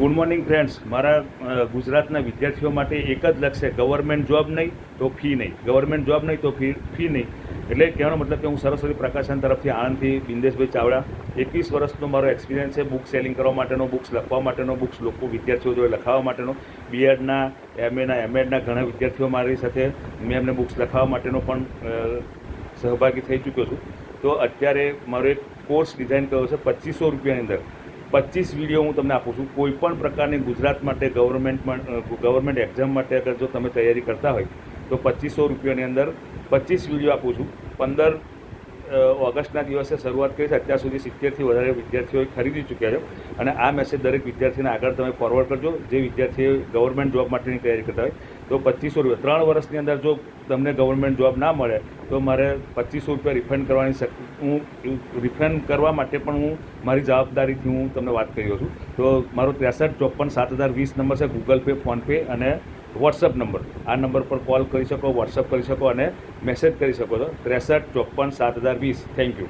Good morning friends. મારા ગુજરાતના વિદ્યાર્થીઓ માટે એક જ લક્ષ્ય, ગવર્મેન્ટ જોબ નહીં તો ફી નહીં, ગવર્મેન્ટ જોબ નહીં તો ફી નહીં. એટલે કહેવાનો મતલબ કે હું સરસ્વતી પ્રકાશન તરફથી આણંદથી બિંદેશભાઈ ચાવડા, 21 વર્ષનો મારો એક્સપિરિયન્સ છે બુક સેલિંગ કરવા માટેનો, બુક્સ લખવા માટેનો, બુક્સ વિદ્યાર્થીઓ જોડે લખાવવા માટેનો. બીએડના, એમએડના ઘણા વિદ્યાર્થીઓ મારી સાથે મેં એમને બુક્સ લખાવવા માટેનો પણ સહભાગી થઈ ચૂક્યો છું. તો અત્યારે મારો એક કોર્સ ડિઝાઇન કર્યો છે 2500 રૂપિયાની અંદર. 25 વિડીયો હું તમને આપું છું. કોઈ પણ પ્રકારની ગુજરાત માટે ગવર્મેન્ટ એક્ઝામ માટે અગર જો તમે તૈયારી કરતા હોય તો 2500 રૂપિયાની અંદર 25 વિડીયો આપું છું. 15 ઓગસ્ટના દિવસે શરૂઆત કરી છે. અત્યાર સુધી 70થી વધારે વિદ્યાર્થીઓએ ખરીદી ચૂક્યા છે. અને આ મેસેજ દરેક વિદ્યાર્થીને આગળ તમે ફોરવર્ડ કરજો જે વિદ્યાર્થીઓ ગવર્મેન્ટ જોબ માટેની તૈયારી કરતા હોય. તો 2500 રૂપિયા 3 વર્ષની અંદર જો તમને ગવર્મેન્ટ જોબ ના મળે તો મારે 2500 રૂપિયા રિફંડ કરવાની હું રિફંડ કરવા માટે પણ હું મારી જવાબદારીથી હું તમને વાત કરી રહ્યો છું. તો મારો 63 54 7020 નંબર છે, ગૂગલ પે, ફોનપે અને વોટ્સઅપ નંબર. આ નંબર પર કોલ કરી શકો, વોટ્સઅપ કરી શકો અને મેસેજ કરી શકો છો. 63 54 7020. Thank you.